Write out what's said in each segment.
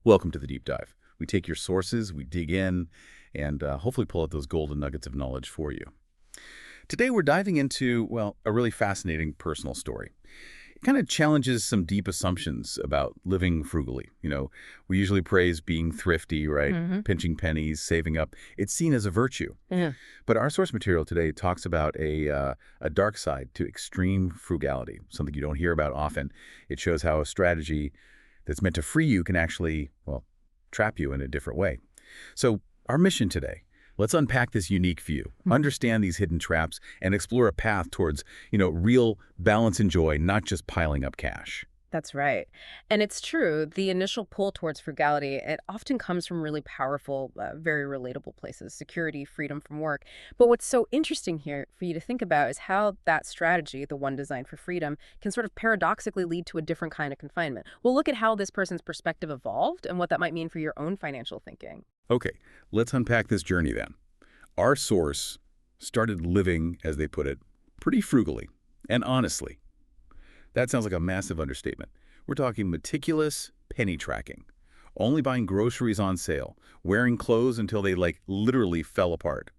Welcome to the Deep Dive. We take your sources, we dig in, and hopefully pull out those golden nuggets of knowledge for you. Today we're diving into, well, a really fascinating personal story. It kind of challenges some deep assumptions about living frugally. We usually praise being thrifty, right? Pinching pennies, saving up. It's seen as a virtue. Yeah. But our source material today talks about a dark side to extreme frugality, something you don't hear about often. It shows how a strategy that's meant to free you can actually, well, trap you in a different way. So our mission today, let's unpack this unique view, understand these hidden traps, and explore a path towards, real balance and joy, not just piling up cash. That's right. And it's true, the initial pull towards frugality, it often comes from really powerful, very relatable places, security, freedom from work. But what's so interesting here for you to think about is how that strategy, the one designed for freedom, can sort of paradoxically lead to a different kind of confinement. We'll look at how this person's perspective evolved and what that might mean for your own financial thinking. Okay, let's unpack this journey then. Our source started living, as they put it, pretty frugally and honestly. That sounds like a massive understatement. We're talking meticulous penny tracking, only buying groceries on sale, wearing clothes until they literally fell apart.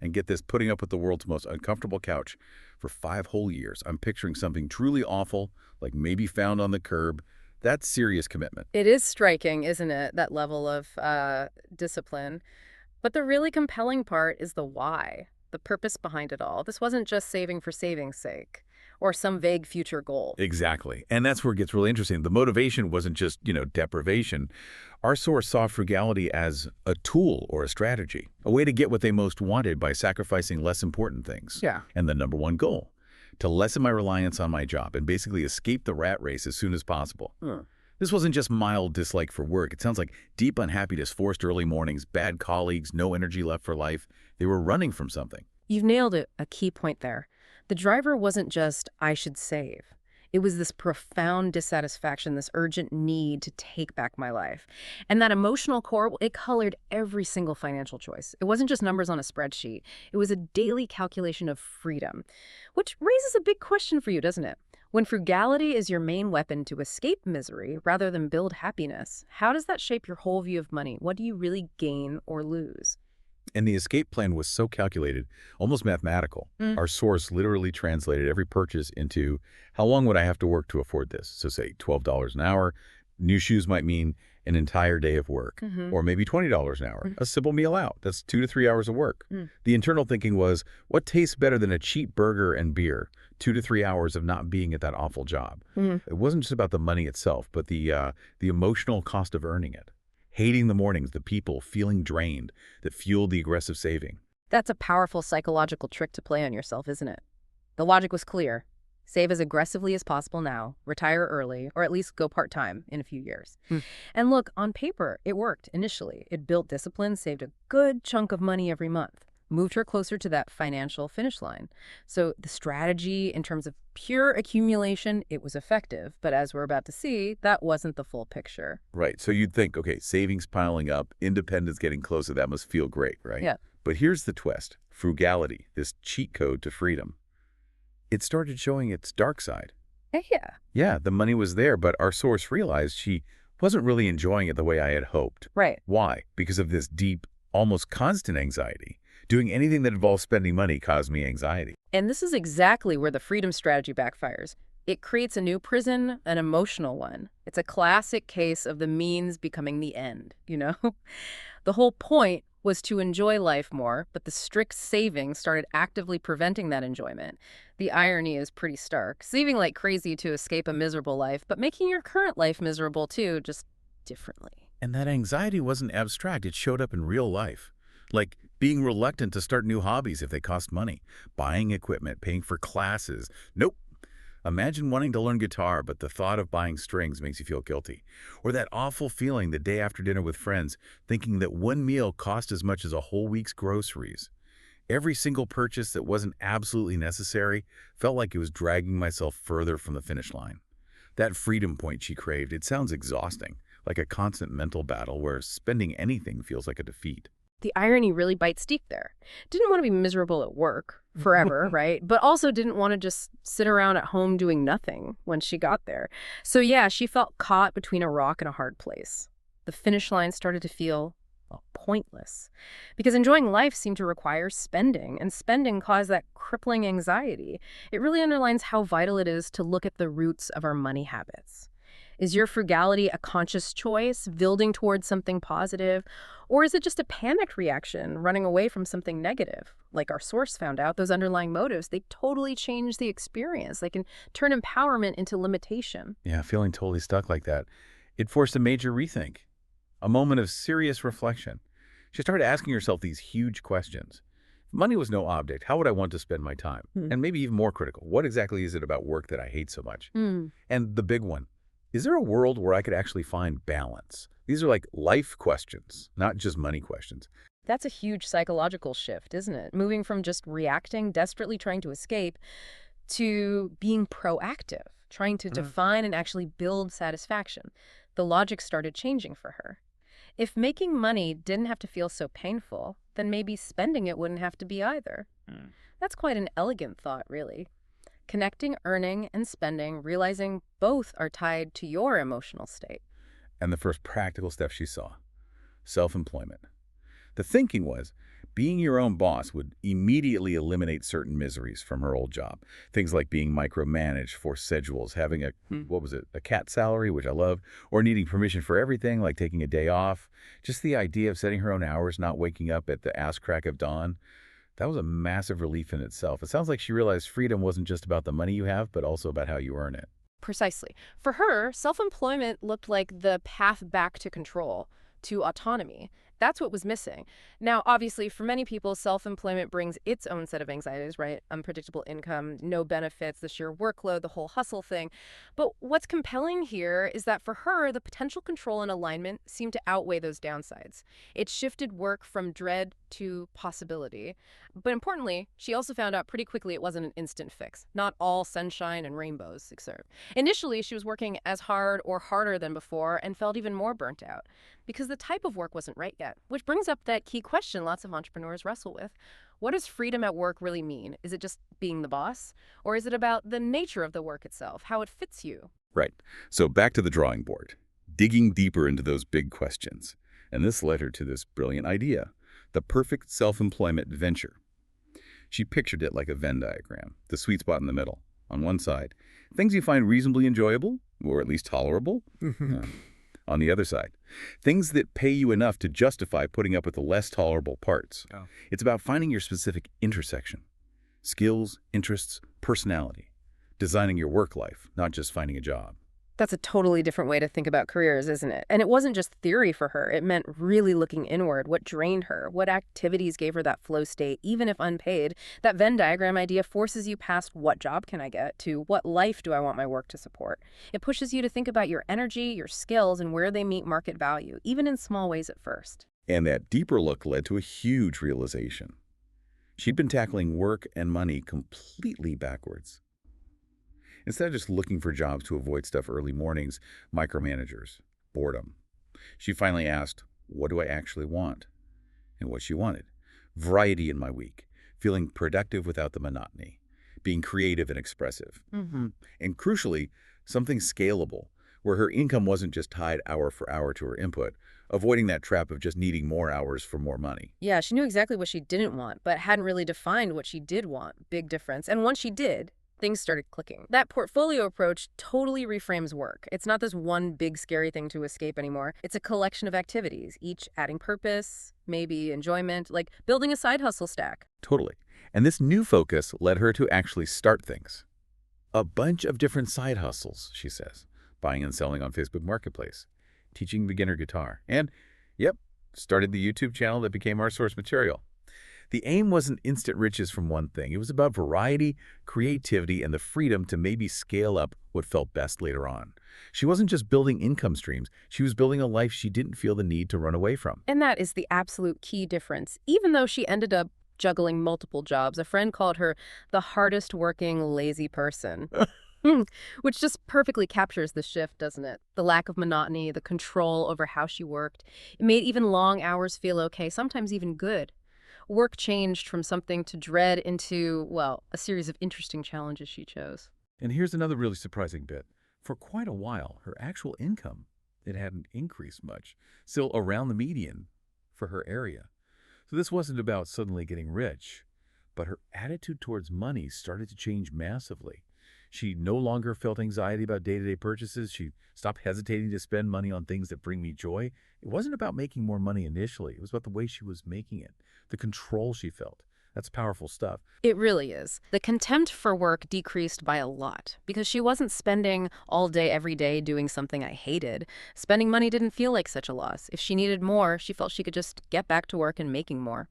And get this, putting up with the world's most uncomfortable couch for 5 whole years. I'm picturing something truly awful, like maybe found on the curb. That's serious commitment. It is striking, isn't it, that level of discipline? But the really compelling part is the why, the purpose behind it all. This wasn't just saving for saving's sake or some vague future goal. Exactly. And that's where it gets really interesting. The motivation wasn't just, deprivation. Our source saw frugality as a tool or a strategy, a way to get what they most wanted by sacrificing less important things. Yeah. And the number one goal, to lessen my reliance on my job and basically escape the rat race as soon as possible. This wasn't just mild dislike for work. It sounds like deep unhappiness, forced early mornings, bad colleagues, no energy left for life. They were running from something. You've nailed it, a key point there. The driver wasn't just, I should save. It was this profound dissatisfaction, this urgent need to take back my life. And that emotional core, it colored every single financial choice. It wasn't just numbers on a spreadsheet. It was a daily calculation of freedom, which raises a big question for you, doesn't it? When frugality is your main weapon to escape misery rather than build happiness, how does that shape your whole view of money? What do you really gain or lose? And the escape plan was so calculated, almost mathematical. Our source literally translated every purchase into how long would I have to work to afford this? So say $12 an hour. New shoes might mean an entire day of work, or maybe $20 an hour, a simple meal out. That's 2 to 3 hours of work. The internal thinking was, what tastes better than a cheap burger and beer? 2 to 3 hours of not being at that awful job. It wasn't just about the money itself, but the emotional cost of earning it. Hating the mornings, the people, feeling drained, that fueled the aggressive saving. That's a powerful psychological trick to play on yourself, isn't it? The logic was clear. Save as aggressively as possible now, retire early, or at least go part-time in a few years. And look, on paper, it worked initially. It built discipline, saved a good chunk of money every month, moved her closer to that financial finish line. So the strategy, in terms of pure accumulation, it was effective. But as we're about to see, that wasn't the full picture. Right. So you'd think, okay, savings piling up, independence getting closer, that must feel great, right? Yeah. But here's the twist. Frugality, this cheat code to freedom. It started showing its dark side. Yeah. Yeah, the money was there, but our source realized she wasn't really enjoying it the way I had hoped. Right. Why? Because of this deep, almost constant anxiety. Doing anything that involves spending money caused me anxiety. And this is exactly where the freedom strategy backfires. It creates a new prison, an emotional one. It's a classic case of the means becoming the end, The whole point was to enjoy life more, but the strict saving started actively preventing that enjoyment. The irony is pretty stark. Saving like crazy to escape a miserable life, but making your current life miserable too, just differently. And that anxiety wasn't abstract. It showed up in real life. Like being reluctant to start new hobbies if they cost money, buying equipment, paying for classes. Nope. Imagine wanting to learn guitar, but the thought of buying strings makes you feel guilty. Or that awful feeling the day after dinner with friends, thinking that one meal cost as much as a whole week's groceries. Every single purchase that wasn't absolutely necessary felt like it was dragging myself further from the finish line. That freedom point she craved, it sounds exhausting, like a constant mental battle where spending anything feels like a defeat. The irony really bites deep there. Didn't want to be miserable at work forever, right? But also didn't want to just sit around at home doing nothing when she got there. So yeah, she felt caught between a rock and a hard place. The finish line started to feel, well, pointless. Because enjoying life seemed to require spending, and spending caused that crippling anxiety. It really underlines how vital it is to look at the roots of our money habits. Is your frugality a conscious choice, building towards something positive? Or is it just a panicked reaction, running away from something negative? Like our source found out, those underlying motives, they totally change the experience. They can turn empowerment into limitation. Yeah, feeling totally stuck like that. It forced a major rethink, a moment of serious reflection. She started asking herself these huge questions. If money was no object, how would I want to spend my time? Hmm. And maybe even more critical, what exactly is it about work that I hate so much? Hmm. And the big one, is there a world where I could actually find balance? These are like life questions, not just money questions. That's a huge psychological shift, isn't it? Moving from just reacting, desperately trying to escape, to being proactive, trying to define and actually build satisfaction. The logic started changing for her. If making money didn't have to feel so painful, then maybe spending it wouldn't have to be either. Mm. That's quite an elegant thought, really. Connecting earning and spending, realizing both are tied to your emotional state. And the first practical step she saw, self-employment. The thinking was, being your own boss would immediately eliminate certain miseries from her old job. Things like being micromanaged, forced schedules, having what was it, a cat salary, which I loved, or needing permission for everything, like taking a day off. Just the idea of setting her own hours, not waking up at the ass crack of dawn, that was a massive relief in itself. It sounds like she realized freedom wasn't just about the money you have, but also about how you earn it. Precisely. For her, self-employment looked like the path back to control, to autonomy. That's what was missing. Now, obviously, for many people, self-employment brings its own set of anxieties, right? Unpredictable income, no benefits, the sheer workload, the whole hustle thing. But what's compelling here is that for her, the potential control and alignment seemed to outweigh those downsides. It shifted work from dread to possibility. But importantly, she also found out pretty quickly it wasn't an instant fix. Not all sunshine and rainbows, etc. Initially, she was working as hard or harder than before and felt even more burnt out because the type of work wasn't right yet. Which brings up that key question lots of entrepreneurs wrestle with. What does freedom at work really mean? Is it just being the boss? Or is it about the nature of the work itself, how it fits you? Right. So back to the drawing board, digging deeper into those big questions. And this led her to this brilliant idea, the perfect self-employment venture. She pictured it like a Venn diagram, the sweet spot in the middle. On one side, things you find reasonably enjoyable, or at least tolerable. On the other side, things that pay you enough to justify putting up with the less tolerable parts. Oh. It's about finding your specific intersection. Skills, interests, personality. Designing your work life, not just finding a job. That's a totally different way to think about careers, isn't it? And it wasn't just theory for her. It meant really looking inward. What drained her? What activities gave her that flow state, even if unpaid? That Venn diagram idea forces you past what job can I get to what life do I want my work to support. It pushes you to think about your energy, your skills, and where they meet market value, even in small ways at first. And that deeper look led to a huge realization. She'd been tackling work and money completely backwards. Instead of just looking for jobs to avoid stuff early mornings, micromanagers, boredom, she finally asked, what do I actually want? And what she wanted. Variety in my week, feeling productive without the monotony, being creative and expressive. And crucially, something scalable, where her income wasn't just tied hour for hour to her input, avoiding that trap of just needing more hours for more money. Yeah, she knew exactly what she didn't want, but hadn't really defined what she did want. Big difference. And once she did, things started clicking. That portfolio approach totally reframes work. It's not this one big scary thing to escape anymore. It's a collection of activities, each adding purpose, maybe enjoyment, like building a side hustle stack. Totally. And this new focus led her to actually start things. A bunch of different side hustles, she says. Buying and selling on Facebook Marketplace, teaching beginner guitar, and, yep, started the YouTube channel that became our source material. The aim wasn't instant riches from one thing. It was about variety, creativity, and the freedom to maybe scale up what felt best later on. She wasn't just building income streams. She was building a life she didn't feel the need to run away from. And that is the absolute key difference. Even though she ended up juggling multiple jobs, a friend called her the hardest working lazy person. Which just perfectly captures the shift, doesn't it? The lack of monotony, the control over how she worked. It made even long hours feel okay, sometimes even good. Work changed from something to dread into, well, a series of interesting challenges she chose. And here's another really surprising bit. For quite a while, her actual income, it hadn't increased much, still around the median for her area. So this wasn't about suddenly getting rich, but her attitude towards money started to change massively. She no longer felt anxiety about day-to-day purchases. She stopped hesitating to spend money on things that bring me joy. It wasn't about making more money initially. It was about the way she was making it, the control she felt. That's powerful stuff. It really is. The contempt for work decreased by a lot because she wasn't spending all day every day doing something I hated. Spending money didn't feel like such a loss. If she needed more, she felt she could just get back to work and making more.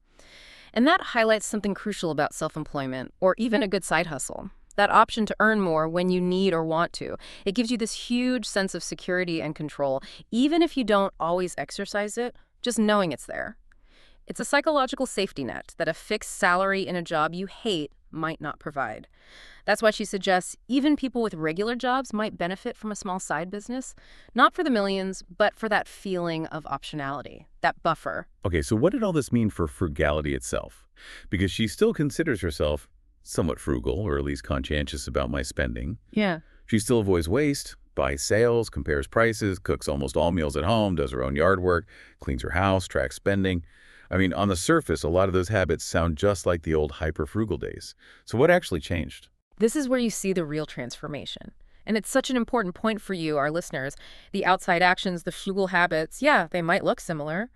And that highlights something crucial about self-employment, or even a good side hustle. That option to earn more when you need or want to. It gives you this huge sense of security and control, even if you don't always exercise it, just knowing it's there. It's a psychological safety net that a fixed salary in a job you hate might not provide. That's why she suggests even people with regular jobs might benefit from a small side business, not for the millions, but for that feeling of optionality, that buffer. Okay, so what did all this mean for frugality itself? Because she still considers herself somewhat frugal, or at least conscientious about my spending. Yeah. She still avoids waste, buys sales, compares prices, cooks almost all meals at home, does her own yard work, cleans her house, tracks spending. I mean, on the surface, a lot of those habits sound just like the old hyper-frugal days. So what actually changed? This is where you see the real transformation. And it's such an important point for you, our listeners. The outside actions, the frugal habits, yeah, they might look similar,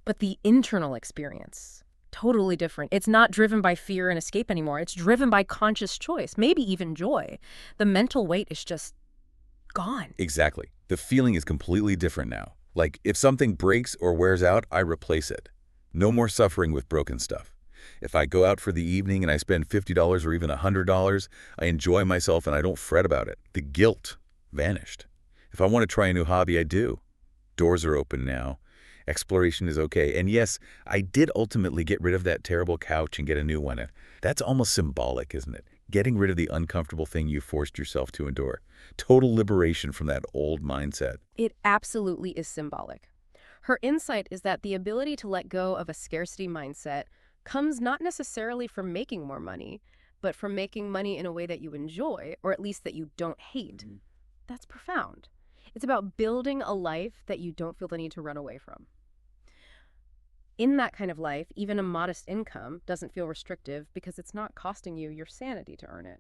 but the internal experience, totally different. It's not driven by fear and escape anymore. It's driven by conscious choice, maybe even joy. The mental weight is just gone. Exactly. The feeling is completely different now. Like, if something breaks or wears out, I replace it. No more suffering with broken stuff. If I go out for the evening and I spend $50 or even $100, I enjoy myself and I don't fret about it. The guilt vanished. If I want to try a new hobby, I do. Doors are open now. Exploration is okay. And yes, I did ultimately get rid of that terrible couch and get a new one. That's almost symbolic, isn't it? Getting rid of the uncomfortable thing you forced yourself to endure. Total liberation from that old mindset. It absolutely is symbolic. Her insight is that the ability to let go of a scarcity mindset comes not necessarily from making more money, but from making money in a way that you enjoy, or at least that you don't hate. That's profound. It's about building a life that you don't feel the need to run away from. In that kind of life, even a modest income doesn't feel restrictive because it's not costing you your sanity to earn it.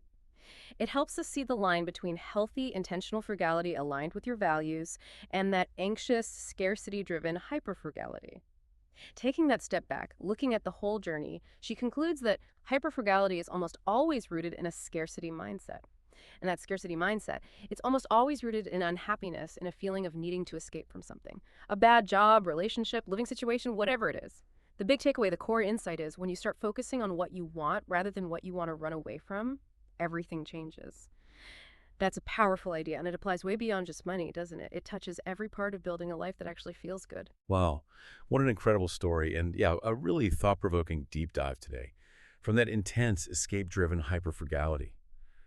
It helps us see the line between healthy, intentional frugality aligned with your values and that anxious, scarcity-driven hyperfrugality. Taking that step back, looking at the whole journey, she concludes that hyperfrugality is almost always rooted in a scarcity mindset. And that scarcity mindset, it's almost always rooted in unhappiness, in a feeling of needing to escape from something. A bad job, relationship, living situation, whatever it is. The big takeaway, the core insight is when you start focusing on what you want rather than what you want to run away from, everything changes. That's a powerful idea, and it applies way beyond just money, doesn't it? It touches every part of building a life that actually feels good. Wow, what an incredible story, and yeah, a really thought-provoking deep dive today. From that intense, escape-driven hyperfrugality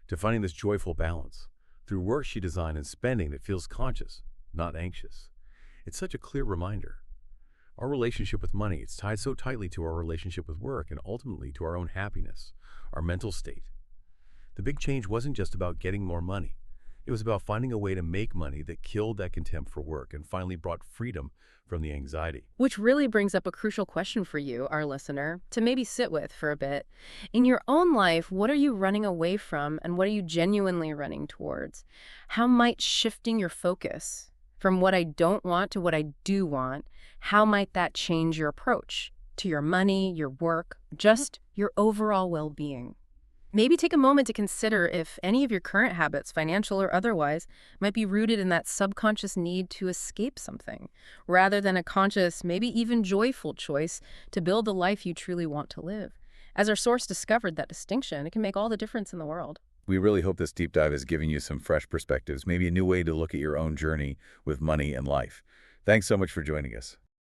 to finding this joyful balance through work she designed and spending that feels conscious, not anxious. It's such a clear reminder. Our relationship with money, it's tied so tightly to our relationship with work and ultimately to our own happiness, our mental state. The big change wasn't just about getting more money. It was about finding a way to make money that killed that contempt for work and finally brought freedom from the anxiety. Which really brings up a crucial question for you, our listener, to maybe sit with for a bit. In your own life, what are you running away from and what are you genuinely running towards? How might shifting your focus from what I don't want to what I do want, how might that change your approach to your money, your work, just your overall well-being? Maybe take a moment to consider if any of your current habits, financial or otherwise, might be rooted in that subconscious need to escape something, rather than a conscious, maybe even joyful choice to build the life you truly want to live. As our source discovered that distinction, it can make all the difference in the world. We really hope this deep dive is giving you some fresh perspectives, maybe a new way to look at your own journey with money and life. Thanks so much for joining us.